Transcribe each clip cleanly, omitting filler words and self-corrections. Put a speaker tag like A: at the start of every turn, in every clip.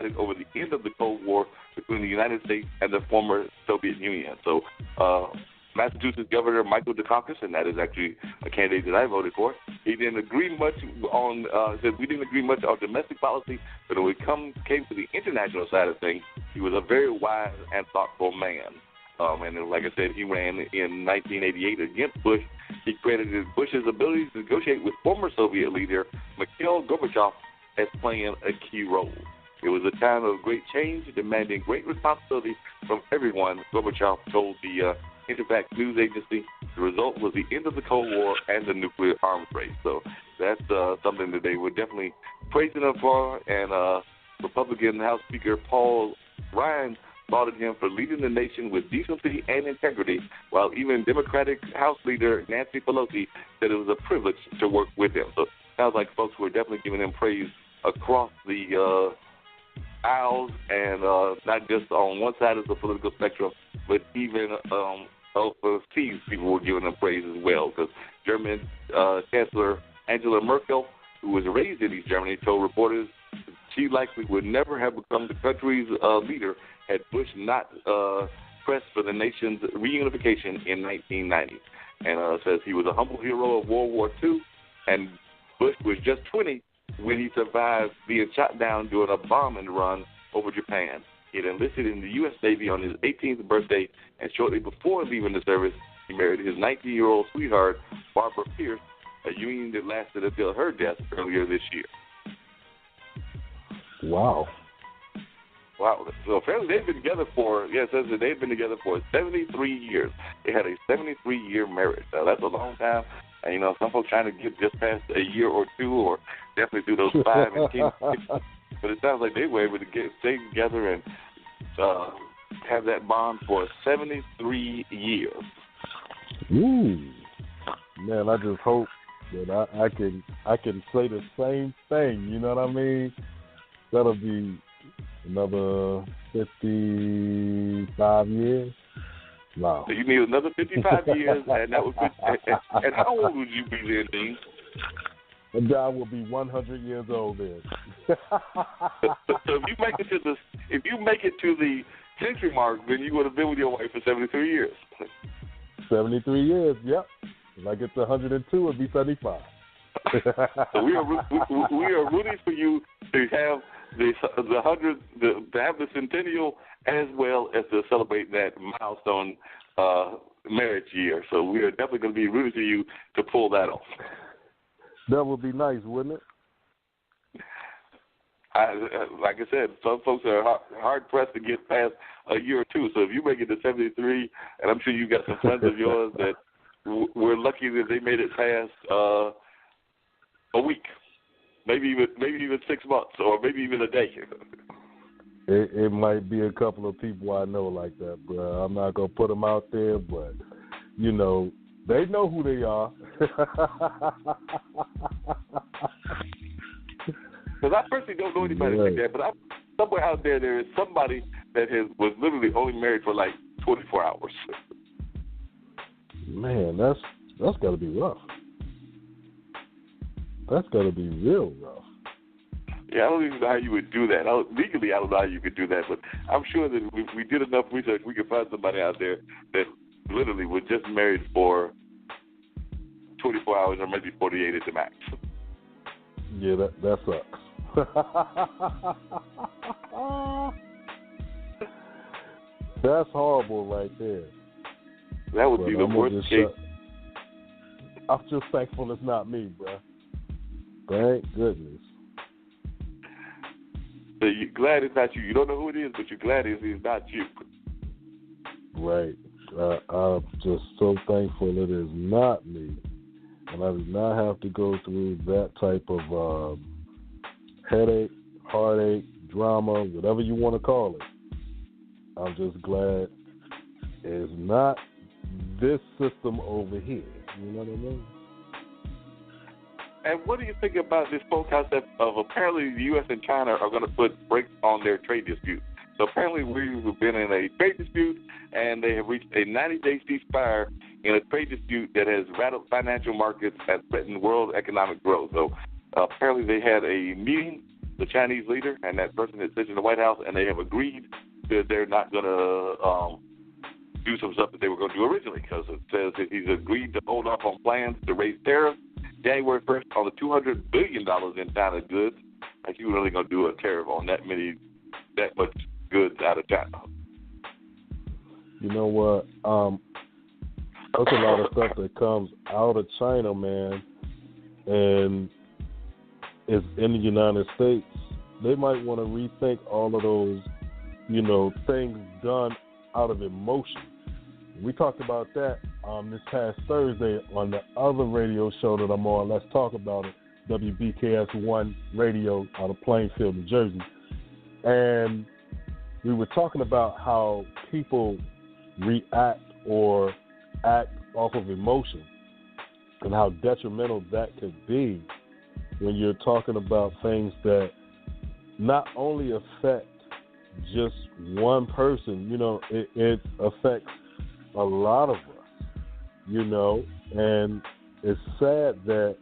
A: presided over the end of the Cold War between the United States and the former Soviet Union. So Massachusetts Governor Michael Dukakis, and that is actually a candidate that I voted for, he didn't agree much on, said we didn't agree much on domestic policy, but when it came to the international side of things, he was a very wise and thoughtful man. And like I said, he ran in 1988 against Bush. He credited Bush's ability to negotiate with former Soviet leader Mikhail Gorbachev as playing a key role. It was a time of great change, demanding great responsibility from everyone, Gorbachev told the Interfax news agency. The result was the end of the Cold War and the nuclear arms race. So that's something that they were definitely praising him for. And Republican House Speaker Paul Ryan lauded him for leading the nation with decency and integrity, while even Democratic House Leader Nancy Pelosi said it was a privilege to work with him. So it sounds like folks were definitely giving him praise across the aisles, and not just on one side of the political spectrum, but even overseas people were giving him praise as well, because German Chancellor Angela Merkel, who was raised in East Germany, told reporters she likely would never have become the country's leader had Bush not pressed for the nation's reunification in 1990. And says he was a humble hero of World War II, and Bush was just 20 when he survived being shot down during a bombing run over Japan. He had enlisted in the U.S. Navy on his 18th birthday, and shortly before leaving the service, he married his 19-year-old sweetheart, Barbara Pierce, a union that lasted until her death earlier this year.
B: Wow.
A: So apparently they've been together for, it says that they've been together for 73 years. They had a 73-year marriage. Now, that's a long time. And, some folks trying to get just past a year or two, or definitely do those 5 and 10 years. But it sounds like they were able to stay together and have that bond for 73 years.
B: Ooh. Man, I just hope that I can say the same thing. You know what I mean? That'll be another 55 years. Wow.
A: So you need another 55 years, and that would and how old would you be then, Dean?
B: And I will be 100 years old then.
A: So if you make it to the century mark, then you would have been with your wife for 73 years.
B: 73 years, yep. When I get to 102, it'll be 75.
A: So we are rooting for you to have the have the centennial, as well as to celebrate that milestone marriage year. So we are definitely going to be rooting for you to pull that off.
B: That would be nice, wouldn't it?
A: Like I said, some folks are hard pressed to get past a year or two. So if you make it to 73, and I'm sure you got some friends of yours that we're lucky that they made it past a week, maybe even 6 months, or maybe even a day.
B: It might be a couple of people I know like that, but I'm not gonna put them out there. But they know who they are.
A: Because I personally don't know anybody like that, but somewhere out there is somebody that was literally only married for like 24 hours.
B: Man, that's got to be rough. That's got to be real rough.
A: Yeah, I don't even know how you would do that. Legally, I don't know how you could do that, but I'm sure that if we did enough research, we could find somebody out there that literally was just married for 24 hours or maybe 48 at the max.
B: Yeah, that sucks. That's horrible right there.
A: That would be the worst case.
B: I'm just thankful it's not me, bro. Thank goodness.
A: So you're glad it's not you. You don't know who it is, but you're glad it's not you.
B: Right. I'm just so thankful it is not me. And I do not have to go through that type of headache, heartache, drama, whatever you want to call it. I'm just glad it's not this system over here. You know what I mean?
A: And what do you think about this whole concept of apparently the U.S. and China are going to put brakes on their trade dispute? So apparently we've been in a trade dispute, and they have reached a 90-day ceasefire in a trade dispute that has rattled financial markets and threatened world economic growth. So apparently they had a meeting the Chinese leader, and that person is sitting in the White House, and they have agreed that they're not going to do some stuff that they were going to do originally, because it says that he's agreed to hold off on plans to raise tariffs January 1st on the $200 billion in China goods. Like, you really going to do a tariff on that much goods out of China?
B: You know what? There's a lot of stuff that comes out of China, man, and is in the United States. They might want to rethink all of those, things done out of emotion. We talked about that this past Thursday on the other radio show that I'm on. Let's talk about it. WBKS1 Radio out of Plainfield, New Jersey. And we were talking about how people react or act off of emotion and how detrimental that could be when you're talking about things that not only affect just one person, it affects a lot of us, and it's sad that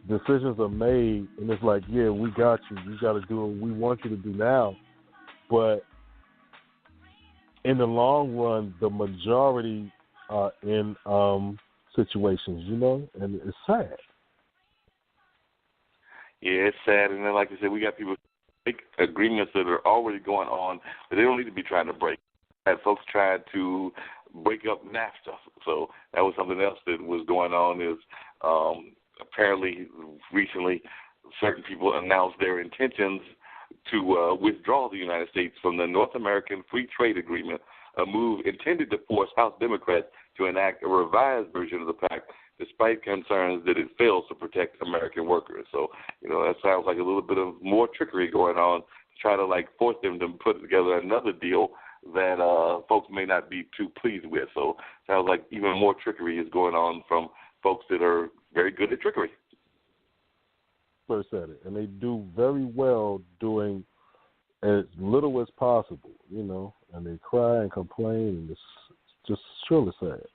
B: decisions are made and it's like, yeah, we got you. You got to do what we want you to do now. But in the long run, the majority are in situations, and it's sad.
A: Yeah, it's sad. And then, like I said, we got people make agreements that are already going on that they don't need to be trying to break. And folks tried to break up NAFTA. So that was something else that was going on is apparently recently certain people announced their intentions to withdraw the United States from the North American Free Trade Agreement, a move intended to force House Democrats to enact a revised version of the pact despite concerns that it fails to protect American workers. So, that sounds like a little bit of more trickery going on to try to, force them to put together another deal that folks may not be too pleased with. So sounds like even more trickery is going on from folks that are very good at trickery.
B: First at it. And they do very well doing as little as possible, and they cry and complain, and it's just surely sad.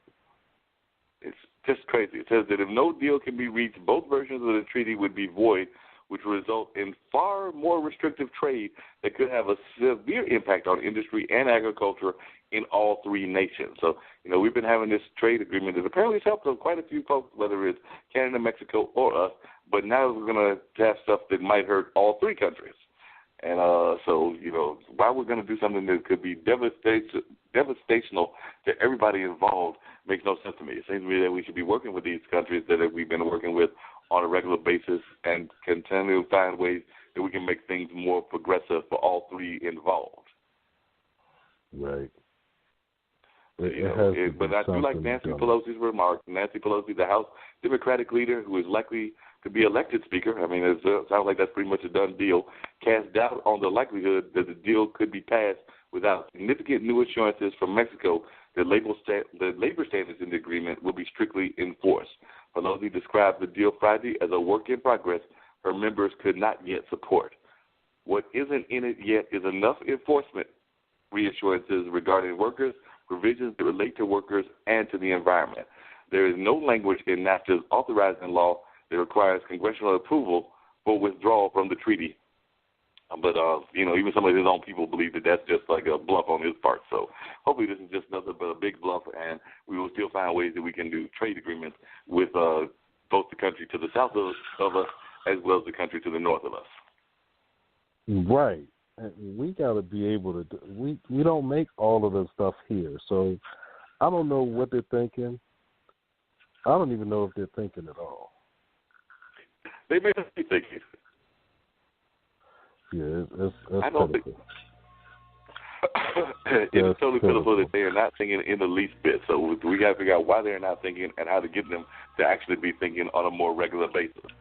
A: It's just crazy. It says that if no deal can be reached, both versions of the treaty would be void, which would result in far more restrictive trade that could have a severe impact on industry and agriculture in all three nations. So, we've been having this trade agreement that apparently has helped quite a few folks, whether it's Canada, Mexico, or us, but now we're going to have stuff that might hurt all three countries. And so, why we're going to do something that could be devastational to everybody involved makes no sense to me. It seems to me that we should be working with these countries that we've been working with on a regular basis and continue to find ways that we can make things more progressive for all three involved.
B: Right.
A: But I do like Nancy Pelosi's remarks. Nancy Pelosi, the House Democratic leader, who is likely to be elected Speaker, it sounds like that's pretty much a done deal, cast doubt on the likelihood that the deal could be passed without significant new assurances from Mexico that labor standards in the agreement will be strictly enforced. Pelosi described the deal Friday as a work in progress her members could not yet support. What isn't in it yet is enough enforcement reassurances regarding workers, provisions that relate to workers and to the environment. There is no language in NAFTA's authorizing law that requires congressional approval for withdrawal from the treaty. But, even some of his own people believe that that's just like a bluff on his part. So hopefully this is just nothing but a big bluff, and we will still find ways that we can do trade agreements with both the country to the south of us as well as the country to the north of us.
B: Right. And we got to be able to we don't make all of the stuff here. So I don't know what they're thinking. I don't even know if they're thinking at all.
A: They may not be thinking.
B: Yeah, it's
A: I don't think it's totally pitiful that they are not thinking in the least bit. So we got to figure out why they're not thinking and how to get them to actually be thinking on a more regular basis.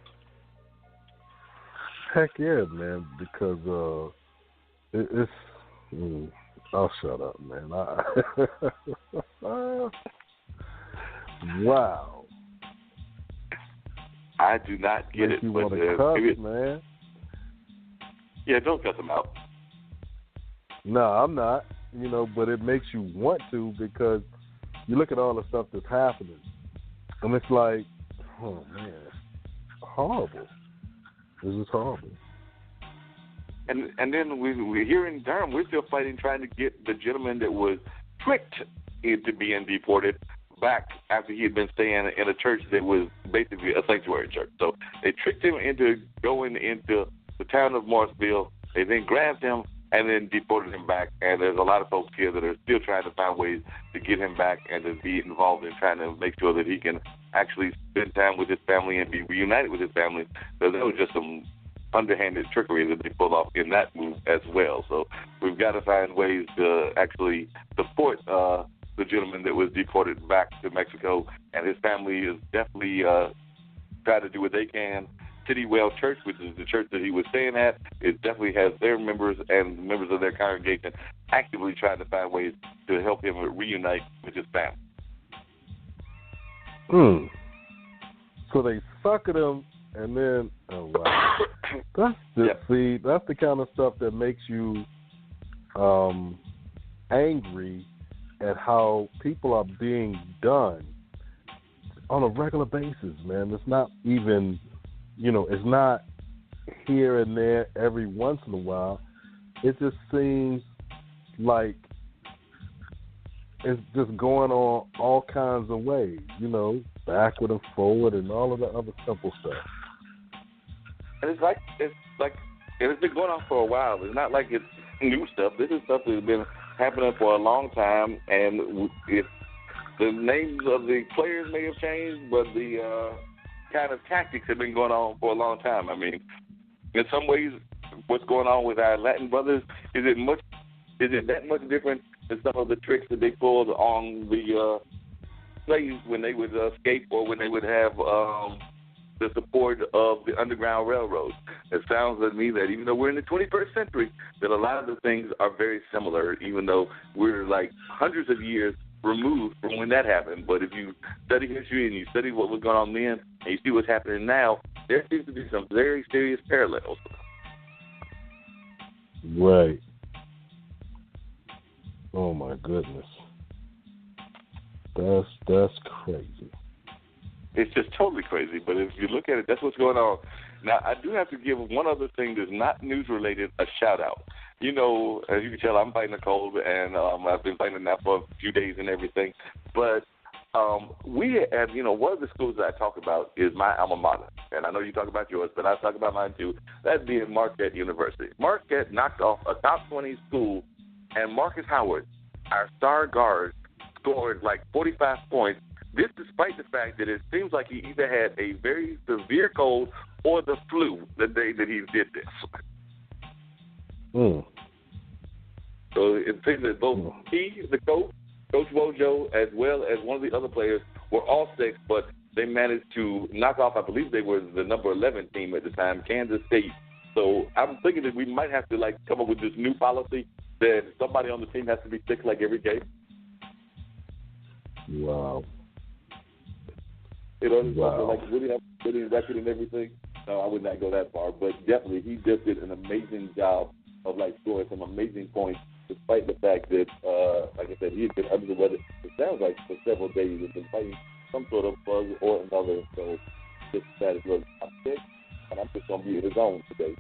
B: Heck yeah, man, because it's. I'll shut up, man. Wow.
A: I do not get it.
B: You want to cuss, man?
A: Yeah, don't cut them out.
B: No, I'm not. But it makes you want to because you look at all the stuff that's happening, and it's like, oh man, horrible. This is horrible.
A: And then we're here in Durham, we're still fighting, trying to get the gentleman that was tricked into being deported back after he had been staying in a church that was basically a sanctuary church. So they tricked him into going into the town of Morrisville. They then grabbed him and then deported him back. And there's a lot of folks here that are still trying to find ways to get him back and to be involved in trying to make sure that he can actually spend time with his family and be reunited with his family. So that was just some underhanded trickery that they pulled off in that move as well. So we've got to find ways to actually support the gentleman that was deported back to Mexico, and his family is definitely trying to do what they can. Citywell Church, which is the church that he was staying at, it definitely has their members and members of their congregation actively trying to find ways to help him reunite with his family.
B: So they suckered him, and then, oh wow, see, that's the kind of stuff that makes you angry at how people are being done on a regular basis, man. It's not even, it's not here and there every once in a while. It just seems like it's just going on all kinds of ways, backward and forward and all of the other simple stuff.
A: And it's been going on for a while. It's not like it's new stuff. This is stuff that's been happening for a long time, and the names of the players may have changed, but the kind of tactics have been going on for a long time. I mean, in some ways, what's going on with our Latin brothers, is it that much different than some of the tricks that they pulled on the slaves when they would escape or when they would have the support of the Underground Railroad? It sounds to me that even though we're in the 21st century, that a lot of the things are very similar, even though we're like hundreds of years removed from when that happened. But if you study history and you study what was going on then and you see what's happening now, there seems to be some very serious parallels.
B: Right. Oh my goodness. That's crazy.
A: It's just totally crazy. But if you look at it, that's what's going on. Now, I do have to give one other thing that's not news-related a shout-out. As you can tell, I'm fighting a cold, and I've been fighting it now for a few days and everything. But we have, one of the schools that I talk about is my alma mater. And I know you talk about yours, but I talk about mine too. That being Marquette University. Marquette knocked off a top 20 school, and Marcus Howard, our star guard, scored like 45 points. This despite the fact that it seems like he either had a very severe cold or the flu the day that he did this. So it seems that both he, the coach, Coach Wojo, as well as one of the other players were all sick, but they managed to knock off, I believe they were the number 11 team at the time, Kansas State. So I'm thinking that we might have to come up with this new policy that somebody on the team has to be sick every game.
B: Wow.
A: Really have a good record and everything. No, I would not go that far, but definitely he just did an amazing job of scoring some amazing points, despite the fact that, like I said, he had been under the weather. It sounds like for several days he's been fighting some sort of bug or another. So just that is look, I'm sick, and I'm just gonna be in his own today.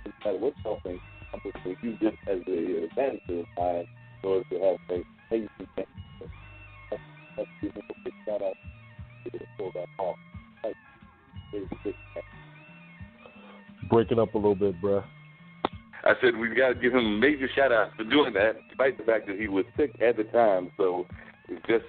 A: No matter what y'all think, I'm just gonna use this as an advantage of mine in order to have a amazing thing. Let's give him a big shout out to pull that off.
B: Breaking up a little bit, bruh.
A: I said we've got to give him a major shout-out for doing that, despite the fact that he was sick at the time. So it just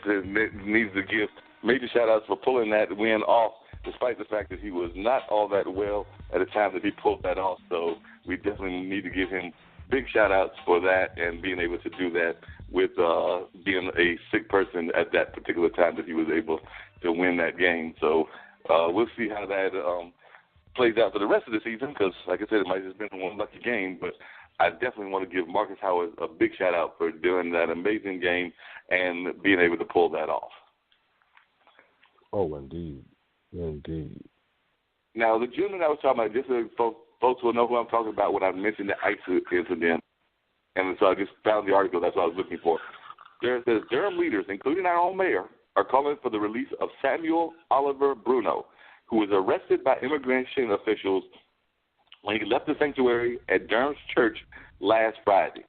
A: needs to give major shout-outs for pulling that win off, despite the fact that he was not all that well at the time that he pulled that off. So we definitely need to give him big shout-outs for that and being able to do that with being a sick person at that particular time that he was able to win that game. So we'll see how that plays out for the rest of the season because, like I said, it might have just been one lucky game, but I definitely want to give Marcus Howard a big shout-out for doing that amazing game and being able to pull that off.
B: Oh, indeed. Indeed.
A: Now, the gentleman I was talking about, just so folks will know who I'm talking about when I mentioned the ICE incident, and so I just found the article. That's what I was looking for. There it says, Durham leaders, including our own mayor, are calling for the release of Samuel Oliver Bruno, who was arrested by immigration officials when he left the sanctuary at Durham's church last Friday.